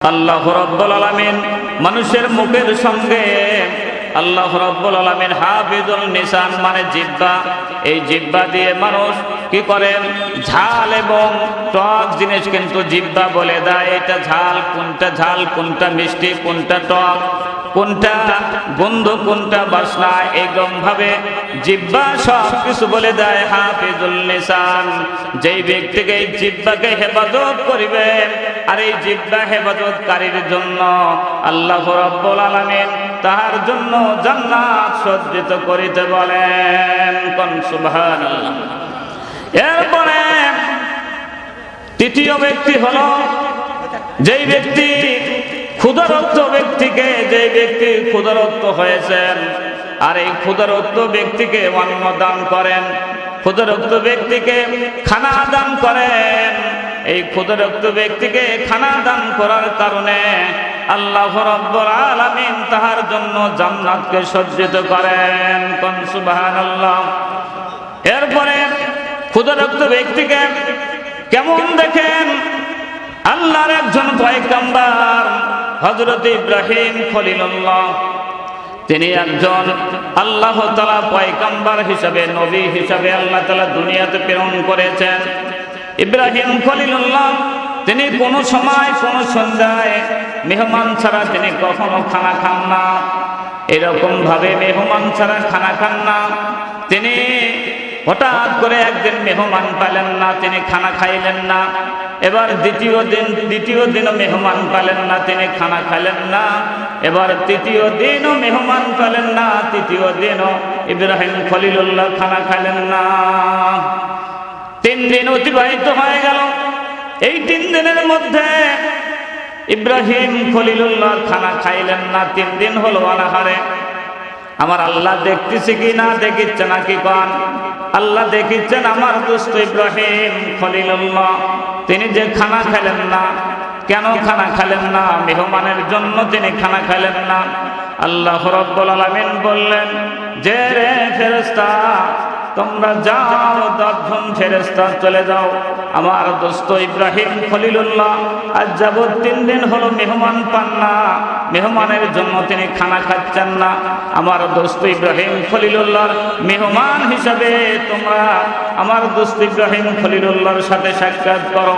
আল্লাহ রাব্বুল আলামিন মানুষের মুখের সঙ্গে আল্লাহ রাব্বুল আলামিন হাফিজুল নিসান মানে জিহ্বা, এই জিহ্বা দিয়ে মানুষ কি করেন, ঝাল এবং টক জিনিস কিন্তু জিহ্বা বলে দেয়। এটা ঝাল কোনটা মিষ্টি, কোনটা টক, কোনটা গন্ধ, কোনটা বাসনা, এরকম ভাবে জিহ্বা সব কিছু বলে দেয় হাফিজুল নিসান। যেই ব্যক্তিকে এই জিহ্বাকে হেফাজত করিবে আর এই জিহ্বা হেফাজতকারীর জন্য আল্লাহ রাব্বুল আলামিন তার জন্য জান্নাত সজ্জিত করিতে বলেন। কোন সুবহানাল্লাহ। এরপরে তৃতীয় ব্যক্তি হলো যেই ব্যক্তি ক্ষুধার্ত ব্যক্তিকে, যেই ব্যক্তি ক্ষুধার্ত হয়েছেন আর এই ক্ষুধার্ত ব্যক্তিকে অন্ন দান করেন, ক্ষুধার্ত ব্যক্তিকে খানা দান করেন। এই ক্ষুধার্ত ব্যক্তিকে খানা দান করার কারণে আল্লাহ রাব্বুল আলামিন তাহার জন্য জান্নাতকে সজ্জিত করেন। কোন সুবহানাল্লাহ। এরপরে ক্ষুধার্ত ব্যক্তিকে কেমন দেখেন, আল্লাহর একজন পয়গম্বর হযরত ইব্রাহিম খলিলুল্লাহ, তিনি একজন আল্লাহ তাআলা পয়গম্বর হিসাবে, নবী হিসাবে আল্লাহ তাআলা দুনিয়াতে প্রেরণ করেছেন। ইব্রাহিম খলিলুল্লাহ তিনি কোনো সময় কোনো সন্ধ্যায় মেহমান ছাড়া তিনি কখনো খানা খান না, এরকম ভাবে মেহমান ছাড়া খানা খান না। তিনি হঠাৎ করে একদিন মেহমান পেলেন না, তিনি খানা খাইলেন না। এবার দ্বিতীয় দিনও মেহমান পেলেন না, তিনি খানা খাইলেন না। এবার তৃতীয় দিনও মেহমান পেলেন না, তৃতীয় দিনও ইব্রাহিম খলিলুল্লাহ খানা খাইলেন না। 3 দিন অতিবাহিত হয়ে গেল। এই 3 দিনের মধ্যে ইব্রাহিম খলিলুল্লাহ খানা খাইলেন না। 3 দিন হলো অনাহারে। আমার আল্লাহ দেখতেছে কি না দেখিচ্ছে নাকি কোন? আল্লাহ দেখিচ্ছেন আমার দোস্ত ইব্রাহিম খলিলুল্লাহ তিনি যে খানা খেলেন না। কেন খানা খেলেন না? মেহমানের জন্য তিনি খানা খেলেন না। আল্লাহ রাব্বুল আলামিন বললেন যে রে ফেরেশতা তোমরা যাও, 10 জন ফেরেশতা চলে যাও। আমার দোস্ত ইব্রাহিম খলিলুল্লাহ আজ যাবত 3 দিন হলো মেহমান পান না, মেহমানের জন্য তিনি খানা খাচ্ছেন না। আমার দোস্ত ইব্রাহিম খলিলুল্লাহর মেহমান হিসাবে তোমরা আমার দোস্ত ইব্রাহিম খলিলুল্লাহর সাথে সাক্ষাৎ করো।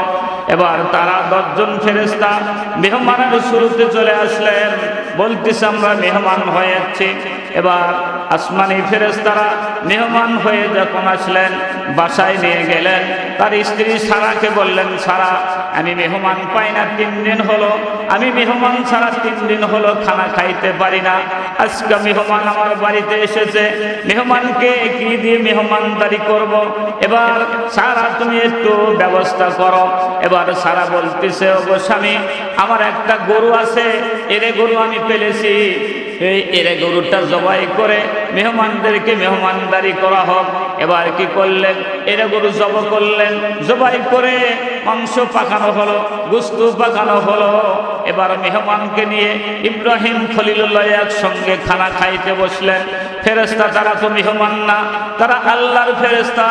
এবার তারা 10 জন ফেরেশতা মেহমানের শুরুতে চলে আসলেন, বলতেছে আমরা মেহমান হয়ে যাচ্ছি। এবার আসমানি ফেরেশতারা মেহমান হয়ে যখন আসলেন, বাসায় নিয়ে গেলেন। তার স্ত্রী সারাকে বললেন, সারা আমি মেহমান পাই না, 3 দিন হলো আমি মেহমান ছাড়া 3 দিন হলো খানা খাইতে পারি না। আজকে মেহমান আমার বাড়িতে এসেছে, মেহমানকে কি দিয়ে মেহমানদারি করব? এবার সারা তুমি একটু ব্যবস্থা করো। এবার সারা বলতেছে, ওগো স্বামী আমার একটা গরু আছে, এরে গরু আমি পেলেছি, এই এরে গরুটা জবাই করে মেহমানদেরকে মেহমানদারি করা হোক। এবার কি করলেন? এরে গরু জবাই করলেন, জবাই করে মাংস পাকানো হলো, গোশত পাকানো হলো। এবার মেহমানকে নিয়ে ইব্রাহিম খলিলুল্লাহ একসঙ্গে খানা খাইতে বসলেন। ফেরেশতা তারা তো মেহমান না, তারা আল্লাহর ফেরেশতা,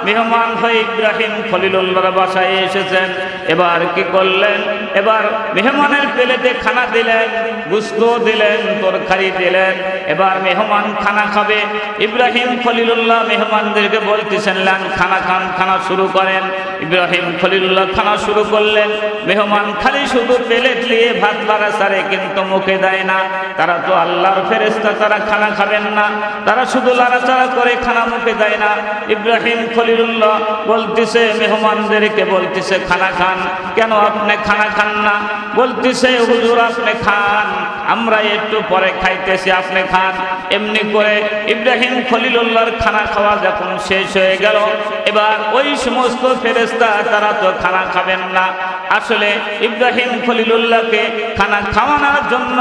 মেহমান হয়ে ইব্রাহিম খলিলুল্লাহর বাসায় এসেছেন। এবার কি করলেন? এবার মেহমানের প্লেটে খানা দিলেন, গোশত দিলেন, তরকারি দিলেন। এবার মেহমান খানা খাবে। ইব্রাহিম খলিলুল্লাহ মেহমানদেরকে বলতেছেন লান খানা খান, খানা শুরু করেন। ইব্রাহিম খলিলুল্লাহ খানা শুরু করলেন। মেহমান খালি শুধু প্লেট নিয়ে ভাত বাড়া সারে, কিন্তু মুখে দেয় না। তারা তো আল্লাহর ফেরেশতা, তারা খানা খাবেন না, তারা শুধু লাড়াচাড়া করে, খানা মুখে দেয় না। ইব্রাহিম খলিলুল্লাহ বলতেছে মেহমানদেরকে, বলতেছে খানা খান। কেন আপনি খানা খান না? বলতেছে হুজুর আপনি খান, আমরা একটু পরে খাইতেছি, আপনি খান। এমনি করে ইব্রাহিম খলিলুল্লাহর খানা খাওয়া যখন শেষ হয়ে গেল, এবার ওই সমস্ত ফেরেশতা তারা তো খানা খাবেন না। আসলে ইব্রাহিম খলিলুল্লাহকে খানা খাওয়ানোর জন্য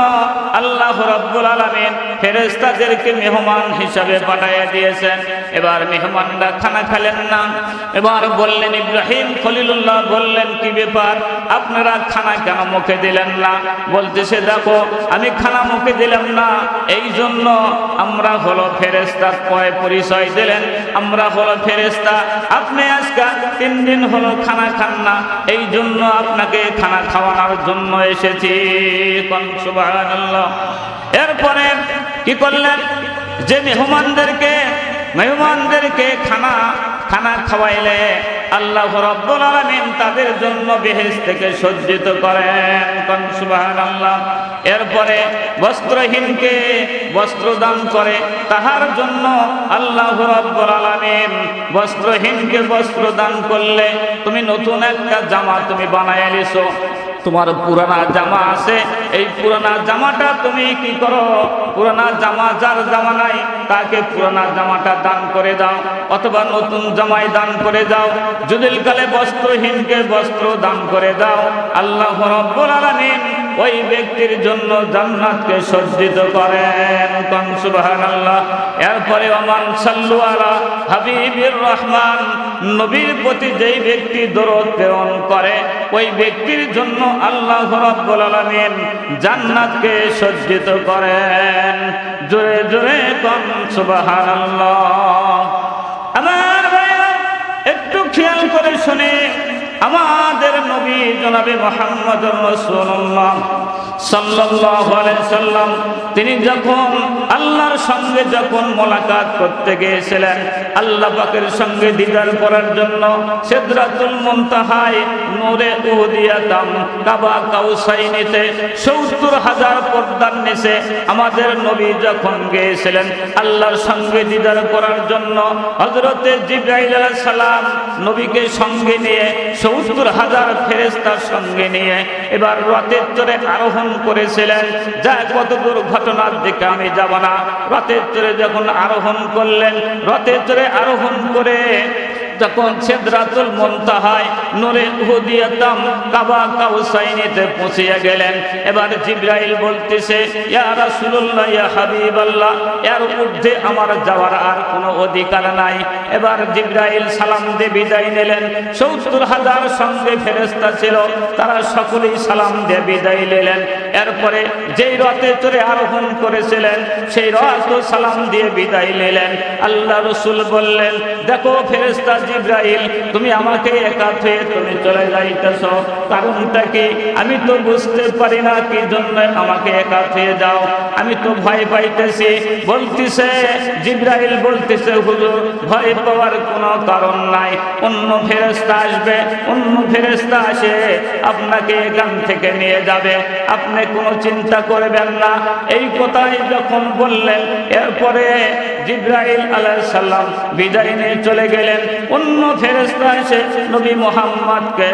আল্লাহ রাব্বুল আলামিন ফেরেশতাদেরকে মেহমান হিসাবে পাঠিয়ে দিয়েছেন। এবার মেহমানরা খানা খেলেন না। এবার বললেন ইব্রাহিম খলিলুল্লাহ বললেন, কি ব্যাপার আপনারা খানা কেন মুখে দিলেন না? বলতেছে দেখো আমি খানা মুখে দিলাম না, এই জন্য আমরা হলো ফেরেশতা। পরিচয় দিলেন আমরা হলো ফেরেশতা। আপনি আজকে 3 দিন হলো খানা খান না, এই জন্য আপনাকে খানা খাওয়ানোর জন্য এসেছি। সুবহানাল্লাহ। এরপরে কি করলেন, যে মেহমানদেরকে খানা খাওয়াইলে আল্লাহ রাব্বুল আলামিন তাদের জন্য বেহেশত থেকে সজ্জিত করেন। সুবহানাল্লাহ। এরপরে বস্ত্রহীনকে বস্ত্র দান করে, তাহার জন্য আল্লাহ রাব্বুল আলামিন বস্ত্রহীনকে বস্ত্র দান করলে তুমি নতুন একটা জামা তুমি বানায় নিছো। তোমার পুরানা জামা আছে, এই পুরানা জামাটা তুমি কি করো, পুরানা জামা যার জামা নাই তাকে পুরানা জামাটা দান করে দাও, অথবা নতুন জামাই দান করে দাও। যুদিল কালে বস্ত্রহীনকে বস্ত্র দান করে দাও, আল্লাহ রাব্বুল আলামিন ওই ব্যক্তির জন্য জান্নাতকে সজ্জিত করেন। সুবহানাল্লাহ। এরপরে ওমান সাল্লু আলা হাবিবির রহমান, নবীর প্রতি যেই ব্যক্তি দরুদ প্রেরণ করে ওই ব্যক্তির জন্য আল্লাহ রাব্বুল আলামিন জান্নাতকে সজ্জিত করেন। জোরে জোরে কোন সুবহানাল্লাহ। আমার ভাইরা একটু খেয়াল করে শুনে, আমাদের নবী জনাবে মুহাম্মদুর রাসূলুল্লাহ সাল্লাল্লাহু আলাইহি সাল্লাম তিনি যখন আল্লাহর সঙ্গে যখন মোলাকাত করতে গিয়েছিলেন, আল্লাহ পাকের সঙ্গে দিদার করার জন্য সিদরাতুল মুনতাহায় নূরে উহুদিয়াতাম কাবা কাউসাইনিতে ৭০,০০০ পর্দার নিচে আমাদের নবী যখন গিয়েছিলেন আল্লাহর সঙ্গে দিদার করার জন্য, হযরতে জিবরাইল আলাইহিস সালাম নবীকে সঙ্গে নিয়ে ৭০,০০০ ফেরেশতার সঙ্গে নিয়ে এবার রথের চড়ে আরোহণ করেছিলেন। যা কত দুর্ঘটনার দিকে আমি যাব না। রথের চড়ে যখন আরোহণ করলেন, রথের চড়ে আরোহণ করে যখন সিদরাতুল মুনতাহায় নূরে উহুদিয়াতাম কাবা কাউসাইনিতে পৌঁছিয়া গেলেন, এবার জিবরাইল বলতেছে, ইয়া রাসূলুল্লাহ, ইয়া হাবিবাল্লাহ, এর ঊর্ধ্বে আমার যাওয়ার আর কোনো অধিকার নাই। এবার জিবরাইল সালাম দিয়ে বিদায় নিলেন। ৭০,০০০ সঙ্গে ফেরেশতা ছিল, তারা সকলেই সালাম দিয়ে বিদায় নিলেন। এরপরে যেই রথে চড়ে আরোহণ করেছিলেন সেই রথ সালাম দিয়ে বিদায় নিলেন। আল্লাহ রাসূল বললেন, দেখো ফেরেশতা জিবরাইল, তুমি আমাকে একা হয়ে তুমি চলে যাইতেছ, কারণটা কি? আমি তো বুঝতে পারি না কি জন্য আমাকে একা হয়ে যাও, আমি তো ভয় পাইতেছি। বলতেছে জিবরাইল বলতেছে, হুজুর ভয় পাওয়ার কোনো কারণ নাই, অন্য ফেরেশতা আসবে, অন্য ফেরেশতা আসে আপনাকে এখান থেকে নিয়ে যাবে, আপনি কোনো চিন্তা করবেন না। এই কথাই যখন বললেন, এরপরে জিবরাইল আলাইহিস সালাম বিদায় নিয়ে চলে গেলেন। অন্য ফেরেশতা এসে নবী মুহাম্মদকে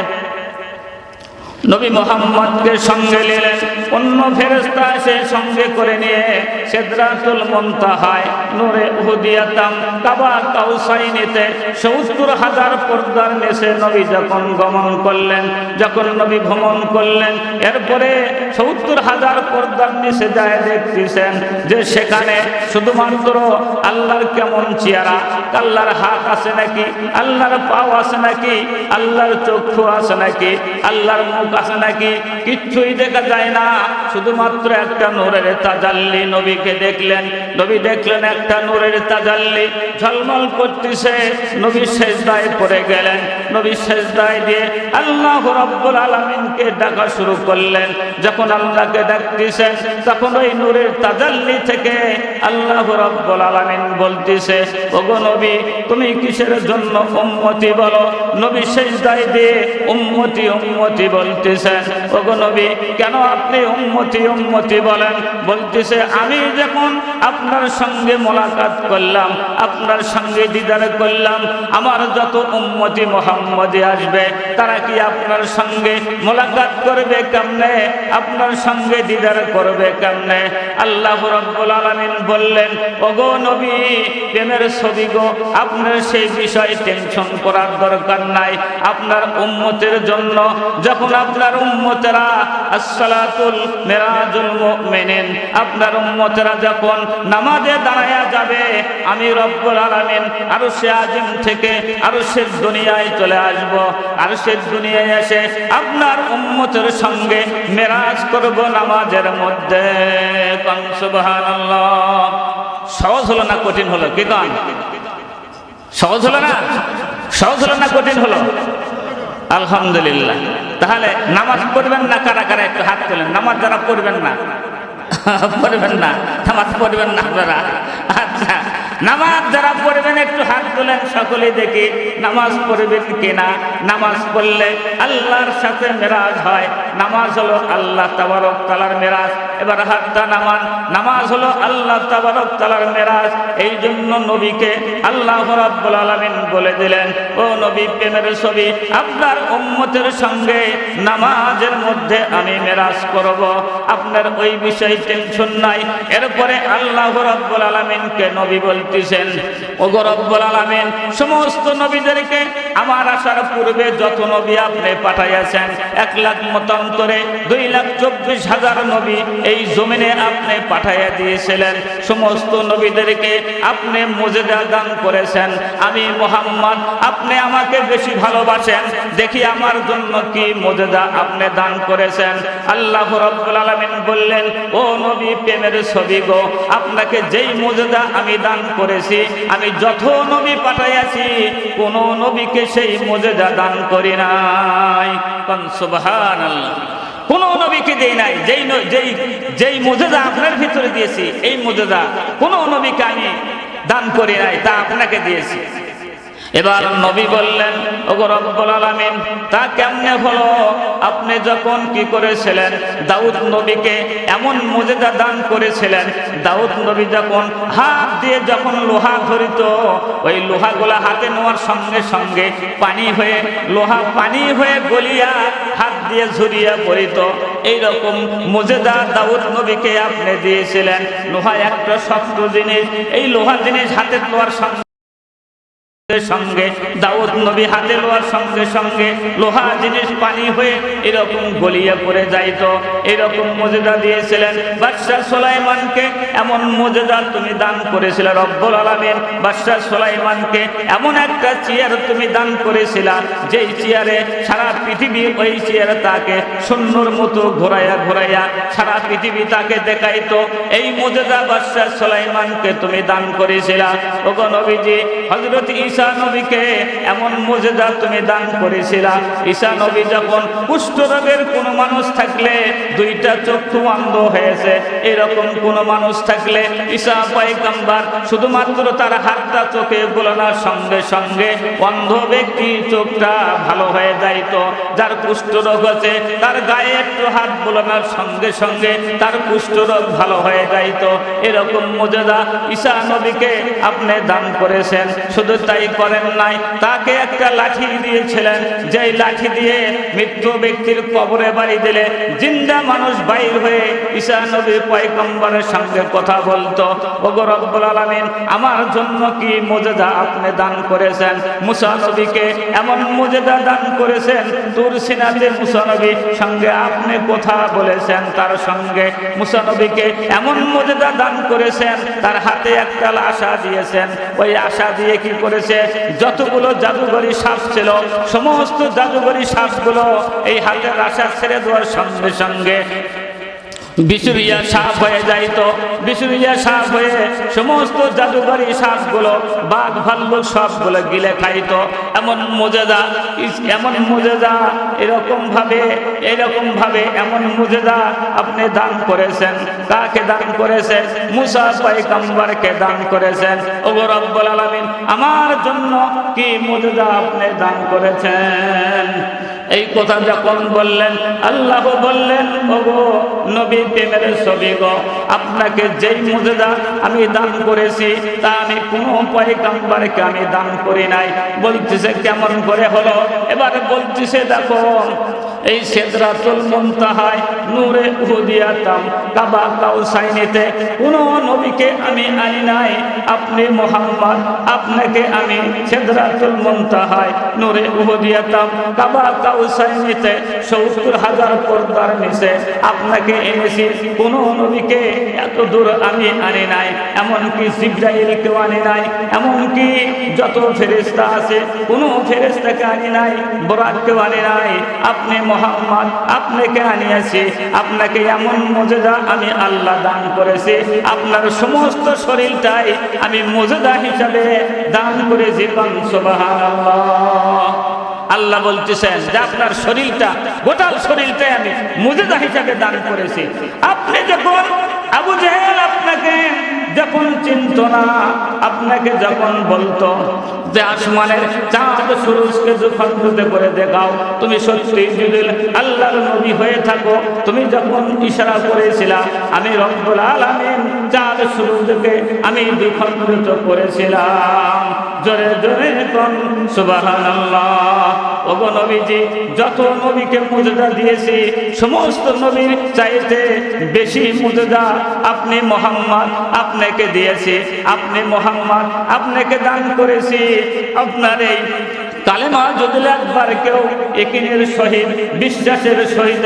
সঙ্গে নিলেন। অন্য ফেরেশতা এসে সঙ্গে করে নিয়ে সিদরাতুল মুনতাহায় নূরে উহুদিয়াতাম কাবা কাউসাইনিতে ৭০,০০০ পর্দার নিচে নবী যখন গমন করলেন, যখন নবী ভ্রমণ করলেন, এরপরে ৭০,০০০ পর্দার নিচে যায় দেখতেছেন যে সেখানে শুধুমাত্র আল্লাহর কেমন চেহারা, আল্লাহর হাত আছে নাকি, আল্লাহর পাও আছে নাকি, আল্লাহর চক্ষু আছে নাকি, আল্লাহর মুখ আছে নাকি, কিচ্ছুই দেখা যায় না। শুধুমাত্র একটা নূরের তাজাল্লি নবীকে দেখলেন। নবী দেখলেন একটা নূরের তাজাল্লি ঝলমল করতেছে। নবী সেজদায় পড়ে গেলেন। নবী সেজদায় দিয়ে আল্লাহ রাব্বুল আলামিনকে ডাকা শুরু করলেন। যখন আল্লাহকে ডাকতেছেন তখন ওই নূরের তাজাল্লি থেকে আল্লাহ রাব্বুল আলামিন বলতেছে, ওগো নবী, তুমি কিসের জন্য উম্মতি বলো? নবী সেজদায় দিয়ে উম্মতি উম্মতি বলতেছেন। ওগো নবী, কেন আপনি উম্মতি উম্মতি বলেন? বলতেছে, আমি যখন আপনার সঙ্গে মোলাকাত করলাম, আপনার সঙ্গে দিদার করলাম, আমার যত উম্মতি মুহাম্মদী আসবে তারা কি আপনার সঙ্গে মোলাকাত করবে কেমনে? আপনার সঙ্গে দিদার করবে কেমনে? আল্লাহ রাব্বুল আলামিন বললেন, ওগো নবী, প্রেমের ছবি গো, আপনার সেই বিষয়ে টেনশন করার দরকার নাই। আপনার উম্মতের জন্য যখন আপনার উম্মতেরা আসসালাতুল মিরাজুল মুমিনিন, আপনার উম্মতেরা যখন নামাজে দাঁড়ায়া যাবে, আমি রব্বুল আলামিন আরশে আজিম থেকে আরশের দুনিয়ায় চলে আসব। আরশের দুনিয়ায় এসে আপনার উম্মতের সঙ্গে মেরাজ করব নামাজের মধ্যে। সুবহানাল্লাহ। সহজ হলো না কঠিন হলো? কি গান সহজ হলো না? সহজ হলো না কঠিন হলো? আলহামদুলিল্লাহ। তাহলে নামাজ পড়বেন না কারা কারা একটু হাত তোলেন। নামাজ যারা পড়বেন না পড়বেন না, নামাজ পড়বেন না আপনারা। আচ্ছা, নামাজ যারা পড়বেন একটু হাত তোলেন সকলেই দেখি। নামাজ পড়বেন কিনা? নামাজ পড়লে আল্লাহর সাথে মেরাজ হয়। নামাজ হলো আল্লাহ তাবারক তাআলার মেরাজ। এবার হাতটা নামান। নামাজ হলো আল্লাহ তাবারক তাআলার মেরাজ। এই জন্য নবীকে আল্লাহ রাব্বুল আলামিন বলে দিলেন, ও নবী, প্রেমের ছবি, আপনার উম্মতের সঙ্গে নামাজের মধ্যে আমি মেরাজ করব, আপনার ওই বিষয়ে টেনশন নাই। এরপরে আল্লাহ রাব্বুল আলামিনকে নবী বলতেছেন, ওগো রব্বুল আলামিন, সমস্ত নবীদেরকে আমার আসার পূর্বে যত নবী আপনি পাঠাইয়াছেন, 1 লাখ মতান্তরে 2,24,000 নবী এই জমিনে আপনি পাঠাইয়া দিয়েছিলেন। সমস্ত নবীদেরকে আপনি মুজিজা দান করেছেন। আমি মুহাম্মদ, আপনি আমাকে বেশি ভালোবাসেন, দেখি আমার জন্য কি মুজিজা আপনি দান করেছেন। আল্লাহ রাব্বুল আলামিন বললেন, ও নবী, প্রেমের ছবি গো, আপনাকে যেই মুজিজা আমি দান করেছি, আমি যত নবী পাঠাইয়াছি কোন নবীকে সেই মুজিজা দান করি নাই। সুবহানাল্লাহ। কোন নবীকে দেই নাই। যেই মুজিজা আপনার ভিতরে দিয়েছি, এই মুজিজা কোন নবীকে আমি দান করি নাই, তা আপনাকে দিয়েছি। এবার নবী বললেন, ওগো রব্বুল আলামিন, তা কেমনে হলো? আপনি যখন কি করেছিলেন, দাউদ নবীকে এমন মুজিজা দান করেছিলেন, দাউদ নবী যখন হাত দিয়ে যখন লোহা ধরিত, ওই লোহাগুলা হাতে নেওয়ার সঙ্গে সঙ্গে পানি হয়ে, লোহা পানি হয়ে গলিয়া হাত দিয়ে ঝরিয়া পড়িত। এইরকম মুজিজা দাউদ নবীকে আপনি দিয়েছিলেন। লোহা একটা শক্ত জিনিস, এই লোহা জিনিস হাতে নেওয়ার সঙ্গে সঙ্গে দাউদ নবী হাতে লোহার সঙ্গে সঙ্গে লোহা জিনিস পানি হয়ে এরকম গলিয়ে পড়ে যাইত। এরকম মুজিজা দিয়েছিলেন বাদশা সুলাইমানকে। এমন মুজিজা তুমি দান করেছিলে রব্বুল আলামিন। বাদশা সুলাইমানকে এমন একটা চেয়ার তুমি দান করেছিলা, যেই চেয়ারে সারা পৃথিবী, ওই চেয়ারে তাকে শূন্যর মতো ঘোরাইয়া ঘোরাইয়া সারা পৃথিবী তাকে দেখাইতো। এই মুজিজা বাদশা সুলাইমানকে তুমি দান করেছিলা। ওগো নবীজি, হযরত ঈসা নবীকে এমন মুজিজা তুমি দান করেছিলা। ঈসা নবী যখন কুষ্ঠ রোগের কোন মানুষ থাকলে 2টা চক্ষু অন্ধ হয়েছে, এরকম কোন মানুষ থাকলে ঈসা পয়গম্বর শুধুমাত্র তার হাতটা চোখে বোলানোর সঙ্গে সঙ্গে অন্ধ ব্যক্তি চোখটা ভালো হয়ে যাইত। যার কুষ্ঠ রোগ আছে তার গায়ে একটু হাত বোলানোর সঙ্গে সঙ্গে তার কুষ্ঠ রোগ ভালো হয়ে যাইত। এরকম মুজিজা ঈসা নবীকে আপনি দান করেছেন। শুধু তাই করেন নাই, তাকে একটা লাঠি দিয়েছিলেন, যেই লাঠি দিয়ে মৃত্যু ব্যক্তির কবরে বাড়ি দিলে জিন্দা মানুষ বাইর হয়ে ঈসা নবী পয়গম্বরের সঙ্গে কথা বলতো। ওগো রব্বুল আলামিন, আমার জন্য কি মুজিজা আপনি দান করেছেন। মুসা নবীকে এমন মুজিজা দান করেছেন, তুর সিনাতে মুসা নবীর সঙ্গে আপনি কথা বলেছেন, তার সঙ্গে মুসা নবীকে এমন মুজিজা দান করেছেন, তার হাতে একটা আশা দিয়েছেন। ওই আশা দিয়ে কি করেছে, যতগুলো জাদুঘরি সাপ ছিল সমস্ত জাদুঘরি সাপগুলো এই হাতের আশা ছেড়ে দেওয়ার সঙ্গে সঙ্গে বিশুরিয়া সাপ হয়ে যাইত। বিশুরিয়া সাপ হয়ে সমস্ত জাদুঘরি সাপগুলো বাঘ ভাল্লুক সবগুলো গিলে খাইত। এমন মুজিজা, এমন মুজিজা এরকম ভাবে এমন মুজিজা আপনি দান করেছেন। কাকে দান করেছেন? মুসা পয়গম্বরকে দান করেছেন। ওগো রব্বুল আলামিন, আমার জন্য কি মুজিজা আপনি দান করেছেন। এই কথা যখন বললেন, আল্লাহ বললেন, ওগো নবী, প্রেমের ছবি গো, আপনাকে যেই মুজিজা আমি দান করেছি তা আমি কোনো পয়গম্বরকে আমি দান করি নাই। বলতেছে কেমন করে হলো? এবারে বলতেছে, দেখো এই সিদরাতুল মুনতাহায় নূরে উহুদিয়াতাম কাবা কাউসাইনিতে কোনো নবীকে আমি আনি নাই। আপনি মুহাম্মদ, আপনাকে আমি সিদরাতুল মুনতাহায় নূরে উহুদিয়াতাম কাবা কাউসাইনিতে 70,000 পর্দার নিচে আপনাকে এনেছি। কোনো নবীকে এত দূর আমি আনি নাই, এমনকি জিবরাইলকেও আনি নাই, এমনকি যত ফেরেশতা আছে কোনো ফেরেশতাকে আনি নাই, বুরাককেও আনি নাই। আপনি মুহাম্মদ, আপনাকে আনিয়েছি। আপনাকে আপনাকে এমন মুজিজা আমি আল্লাহ দান করেছি, আপনার সমস্ত শরীরটাই আমি মুজিজা হিসাবে দান করেছি। সুবহানাল্লাহ। আল্লাহ বলতেছেন যে আপনার শরীরটা, গোটা শরীরটাই আমি মুজিজা হিসাবে দান করেছি। আপনি যখন আবু জেহেল আপনাকে যখন চিনত না, আপনাকে যখন বলতো যে আসমানের চাঁদ সূরজকে দুখণ্ডতে করে দেখাও, তুমি সত্যি যদি আল্লাহর নবী হয়ে থাকো, তুমি যখন ইশারা করেছিলা আমি রব্বুল আলামিন চাঁদ সূরজকে আমি দুখণ্ডিত করেছিলাম। জোরে জোরে কোন সুবহানাল্লাহ। ওগো নবীজি, যত নবীকে মুজিজা দিয়েছি সমস্ত নবীর চাইতে বেশি মুজিজা আপনি মুহাম্মদ আপনাকে দিয়েছি। আপনি মুহাম্মদ আপনাকে দান করেছি। আপনার এই কালেমা যদি একবার কেউ ইয়াকিনের সহিত বিশ্বাসের সহিত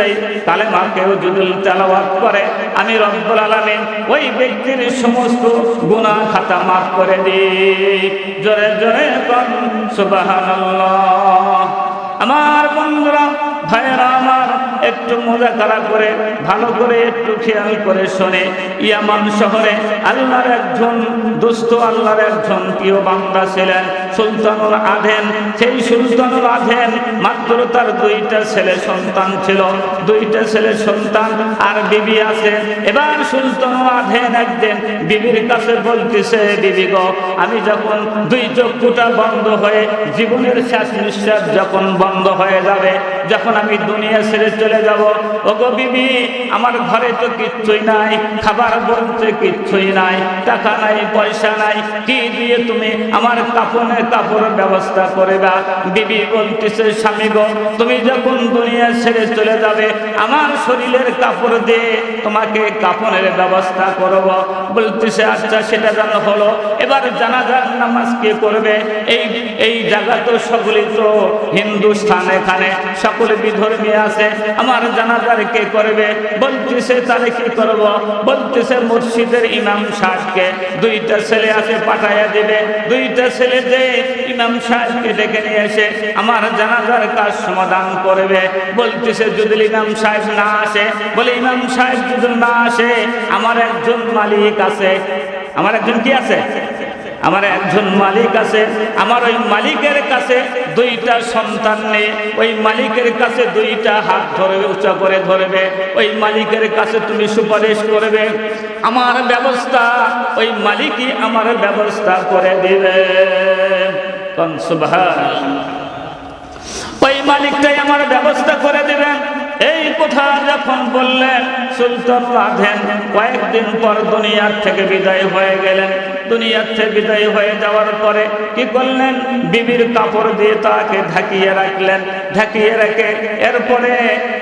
কালেমা কেউ যদি তেলাওয়াত করে, আমি রব্বুল আলামিন ওই ব্যক্তির সমস্ত গুনাহ খাতা মাফ করে দিই। জোরে জোরে কোন সুবহানাল্লাহ। আমার বন্ধুরা, ভাইরা আমার, একটু মুযাকারা করে ভালো করে একটু খেয়াল করে শুনে, ইয়ামান শহরে আল্লাহর একজন দোস্ত, আল্লাহর একজন প্রিয় বান্দা ছিলেন সুলতানুল আধেন। সেই সুলতানুল আধেন মাত্র তার দুইটা ছেলে সন্তান ছিল, দুইটা ছেলে সন্তান আর বিবি আছে। এবার সুলতানুল আধেন একদিন বিবির কাছে বলতেছে, বিবি গো, আমি যখন দুই চক্ষুটা বন্ধ হয়ে জীবনের শেষ নিঃশ্বাস যখন বন্ধ হয়ে যাবে, যখন আমি দুনিয়া ছেড়ে চলে যাব, ওগো বিবি, আমার ঘরে তো কিচ্ছুই নাই, খাবার বলতে কিচ্ছুই নাই, টাকা নাই, পয়সা নাই, কি দিয়ে তুমি আমার কাপড়ের ব্যবস্থা করবা? বিবি বলতেছে, স্বামী গো, তুমি যখন দুনিয়া ছেড়ে চলে যাবে আমার শরীরের কাপড় দিয়ে তোমাকে কাপড়ের ব্যবস্থা করব। বলতেছে, আচ্ছা সেটা যেন হলো। এবার জানাজার নামাজ কে করবে? এই জায়গা তো সকলেই তো হিন্দুস্থান, এখানে সকলে বিধর্মী আছে, আমার জানাজার কে করবে? বলতেছে, তাহলে কি করব? বলতেছে, মসজিদের ইমাম সাহেবকে, দুইটা ছেলে আছে পাঠাইয়া দিবে, দুইটা ছেলে যে ইমাম সাহেবকে ডেকে নিয়ে এসে আমার জানাজার কাজ সমাধান করবে। বলতেছে, যদি ইমাম সাহেব না আসে, বলে ইমাম সাহেব যদি না আসে, আমার একজন মালিক আছে। আমার একজন কি আছে? আমার একজন মালিক আছে। আমার ওই মালিকের কাছে দুইটা সন্তান নেই, ওই মালিকের কাছে দুইটা হাত ধরবে, উঁচা করে ধরবে, ওই মালিকের কাছে তুমি সুপারিশ করবে, আমার ব্যবস্থা ওই মালিকই আমার ব্যবস্থা করে দিবে। সুবহানাল্লাহ। ওই মালিকটাই আমার ব্যবস্থা করে দিবেন। এই কথা যখন বললেন, সুলতানুল আধেন কয়েকদিন পর দুনিয়ার থেকে বিদায় হয়ে গেলেন। দুনিয়ার থেকে বিদায় হয়ে যাওয়ার পরে কি করলেন? বিবির কাপড় দিয়ে তাকে ঢাকিয়ে রাখলেন। ঢাকিয়ে রেখে এরপরে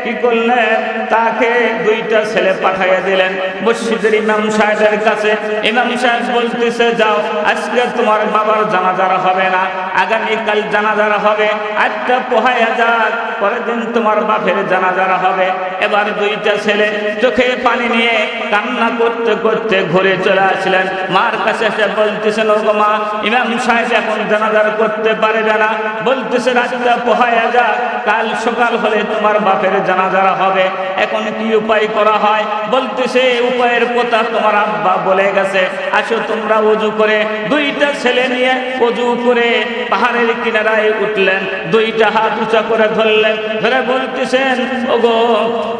কি করলেন? তাকে দুইটা ছেলে পাঠাইয়া দিলেন মসজিদের ইমাম সাহেবের কাছে। ইমাম সাহেব বলতেছে, যাও, আজকে তোমার বাবার জানাজা হবে না, আগামীকাল জানাজা হবে, আজটা পোহাইয়া যাক, পরের দিন তোমার বাপের জানাজা হবে। এবার দুইটা ছেলে চোখে পানি নিয়ে কান্না করতে করতে ঘুরে চলে আসলেন মার কাছে। এসে বলতেছেন, ওগো মা, ইমাম সাহেব এখন জানাজা করতে পারবে না, বলতেছে রাতটা পোহাইয়া যাক, কাল সকাল হলে তোমার বাপের জানাজা হবে, এখন কি উপায় করা হয়? বলতেছে, উপায়ের কথা তোমার আব্বা বলে গেছে, আসো তোমরা উজু করে। দুইটা ছেলে নিয়ে উজু করে পাহাড়ের কিনারায় উঠলেন, দুইটা হাত উঁচা করে ধরলেন, ধরে বলতেছেন, ওগো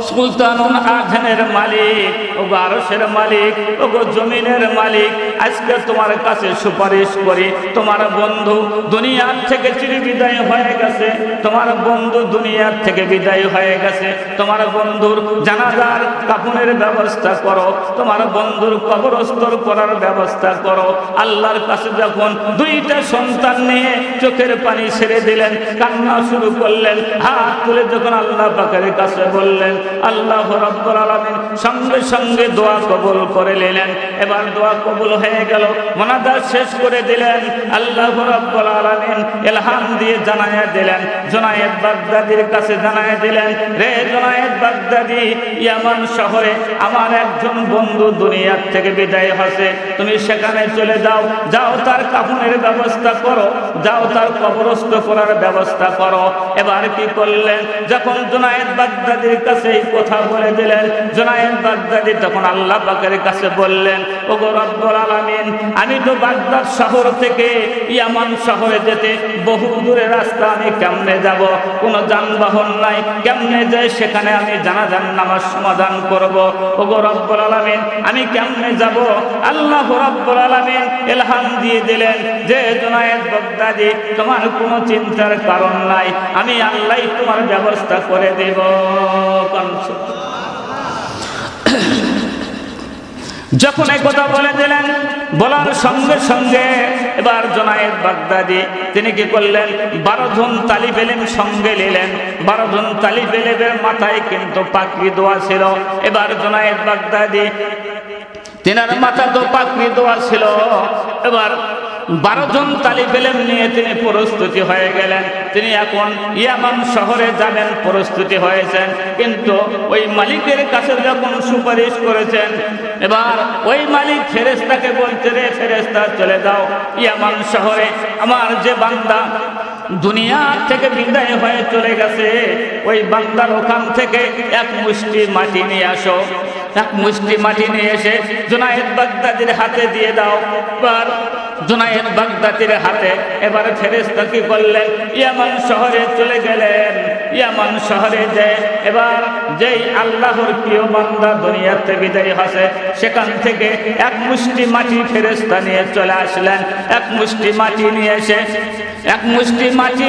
সুলতানুল আধেনের মালিক, ওগো আরশের মালিক, ওগো জমিনের মালিক, আজকে তোমার কাছে সুপারিশ করি, তোমার বন্ধু দুনিয়ার থেকে চিরবিদায় হয়ে গেছে, তোমার বন্ধু দুনিয়ার থেকে বিদায় হয়ে গেছে, তোমার বন্ধুর জানাজার কাফনের ব্যবস্থা করো, তোমার বন্ধুর কবরস্থল করার ব্যবস্থা করো। আল্লাহর কাছে যখন দুইটা সন্তান নিয়ে চোখের পানি ছেড়ে দিলেন, কান্না শুরু করলেন, হাত তুলে যখন আল্লাহ পাকের কাছে বললেন, আল্লাহ রাব্বুল আলামিন সঙ্গে সঙ্গে দোয়া কবুল করে নিলেন। এবার দোয়া কবুল হয়ে গেল, মোনাজাত শেষ করে দিলেন। আল্লাহ রাব্বুল আলামিন ইলহাম দিয়ে জানাইয়া দিলেন, জুনায়েদ বাগদাদির কাছে জানায় দিলেন, রে জুনায়েদ বাগদাদি, ইয়ামান শহরে আমার একজন বন্ধু দুনিয়ার থেকে বিদায় হয়েছে, তুমি সেখানে চলে যাও, যাও তার কাফনের ব্যবস্থা করো, যাও তার কবরস্থ করার ব্যবস্থা করো। এবার কি করলেন, যখন জুনায়েদ বাগদাদির কাছে এই কথা বলে দিলেন, জুনায়েদ বাগদাদি তখন আল্লাহ পাকের কাছে বললেন, ওগো রব্বুল আলামিন, আমি তো বাগদাদ শহর থেকে ইয়ামান শহরে যেতে বহু দূরের রাস্তা, আমি কেমনে যাব, কোনো যানবাহন নাই, কেমনে যাই সেখানে আমি জানাজার নামাজ সমাধান করব। ওগো রব্বুল আলামিন, আমি কেমনে যাব? আল্লাহ রাব্বুল আলামিন ইলহাম দিয়ে দিলেন যে জুনায়েদ বাগদাদি, তোমার কোনো চিন্তার কারণ নাই, আমি আল্লাহ তোমার ব্যবস্থা করে দেব। যখন এই কথা বলে দিলেন, বলার সঙ্গে সঙ্গে এবার জুনায়েদ বাগদাদি তিনি কি করলেন, 12 জন তালিব ইলম সঙ্গে নিলেন। 12 জন তালিব ইলমের মাথায় কিন্তু পাগড়ি দেওয়া ছিল। এবার জুনায়েদ বাগদাদি তিনার মাথা তো পাগড়ি দেওয়া ছিল। এবার 12 জন তালিব ইলম নিয়ে তিনি প্রস্তুতি হয়ে গেলেন, তিনি এখন ইয়ামান শহরে যাবেন, প্রস্তুতি হয়েছেন। কিন্তু ওই মালিকের কাছে যখন সুপারিশ করেছেন, এবার ওই মালিক ফেরেশতাকে বলতে, রে ফেরেশতা, চলে যাও ইয়ামান শহরে, আমার যে বান্দা দুনিয়া থেকে বিদায় হয়ে চলে গেছে, ওই বান্দার ওখান থেকে এক মুষ্টি মাটি নিয়ে আসো। এক মুষ্টি মাটি নিয়ে এসে জুনায়েদ বাগদাদির হাতে দিয়ে দাও। এবার জুনায়েদ বাগদাদির হাতে এবার ফেরেশতা কি করলেন, ইয়ামান শহরে চলে গেলেন। ইয়ামান শহরে যে এবার যেই আল্লাহর প্রিয় বান্দা দুনিয়াতে বিদায় হয়েছে, সেখান থেকে এক মুষ্টি মাটি ফেরেশতা নিয়ে চলে আসলেন। এক মুষ্টি মাটি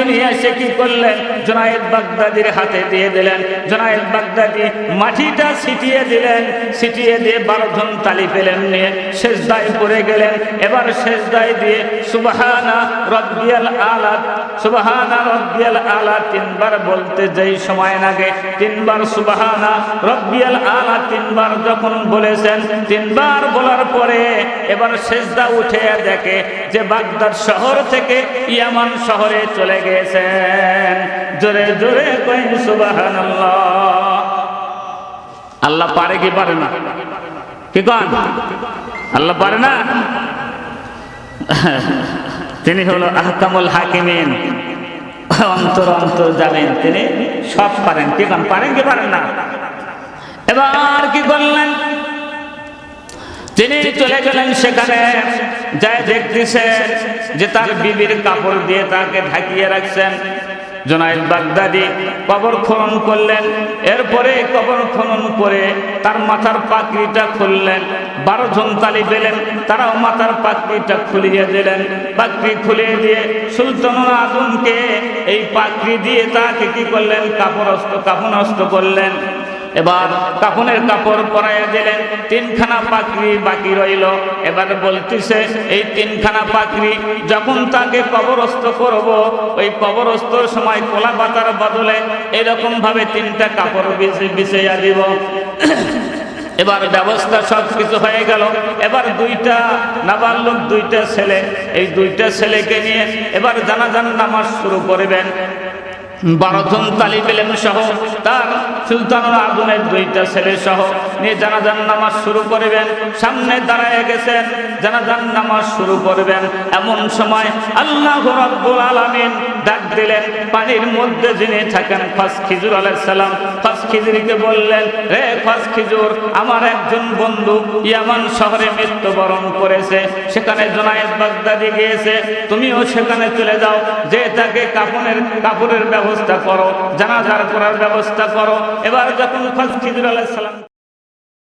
নিয়ে এসে কি করলেন, জুনায়েদ বাগদাদির হাতে দিয়ে দিলেন। জুনায়েদ বাগদাদি মাটিটা ছিটিয়ে দিলেন, ছিটিয়ে দিয়ে 12 জন তালিব ইলম নিয়ে সেজদায় পড়ে গেলেন। এবার সেজদায় দিয়ে সুবহানা রাব্বিয়াল আলা, সুবহানা রাব্বিয়াল আলা 3 বার বলতে যেই সময় লাগে, 3 বার সুবহানা রাব্বিয়াল আলা 3 বার যখন বলেছেন, 3 বার বলার পরে এবার সেজদা উঠে দেখে যে বাগদাদ শহর থেকে ইয়ামান শহরে চলে গেছেন। জোরে জোরে কই সুবহানাল্লাহ। আল্লাহ পারে কি পারে না? কি কন? আল্লাহ পারে না? তিনি হলো আহকামুল হাকিমিন, অন্তর অন্তর জানেন, তিনি সব পারেন। কি কন? পারেন কি পারেন না? এবার কি করলেন, তিনি চলে গেলেন সেখানে, যায় দেখতেছেন যে তার বিবির কাপড় দিয়ে তাকে ঢাকিয়ে রাখছেন। জুনায়েদ বাগদাদি কবর খনন করলেন। এরপরে কবর খনন করে তার মাথার পাগড়িটা খুললেন। 12 জন তালিব ইলম তারাও মাথার পাগড়িটা খুলিয়ে দিলেন। পাগড়ি খুলিয়ে দিয়ে সুলতানুল আজমকে এই পাগড়ি দিয়ে তাকে কি করলেন, কাফনস্ত করলেন। এবার কাফনের কাপড় পরাইয়া দিলেন। 3খানা পাগড়ি বাকি রইল। এবার বলতেছে, এই 3খানা পাগড়ি যখন তাকে কবরস্থ করব, ওই কবরস্থর সময় কোলা পাতার বদলে এরকম ভাবে 3টা কাপড় বিছাইয়া দিব। এবার ব্যবস্থা সব কিছু হয়ে গেল। এবার 2টা নাবালক, 2টা ছেলে, এই 2টা ছেলেকে নিয়ে এবার জানাজার নামাজ শুরু করবেন। 12 জন তালিব ইলম সহ তার সুলতানুল আজমের 2টা ছেলে সহ নিয়ে জানাজার নামাজ শুরু করবেন। সামনে দাঁড়ায় গেছেন, জানাজার নামাজ শুরু করবেন। এমন সময় আল্লাহ রাব্বুল আলামিন ডাক দিলেন, পানির মধ্যে যিনি থাকেন খাস খিজুর আলাইহিস সালাম, খাস খিজুরকে বললেন, রে খাস খিজুর, আমার একজন বন্ধু ইয়ামান শহরে মৃত্যুবরণ করেছে, সেখানে জুনায়েদ বাগদাদি গিয়েছে, তুমিও সেখানে চলে যাও, যে তাকে কাপড়ের ব্যবস্থা করো, জানাজার করার ব্যবস্থা করো। এবার যখন খাস খিজুর আলাইহিস সালাম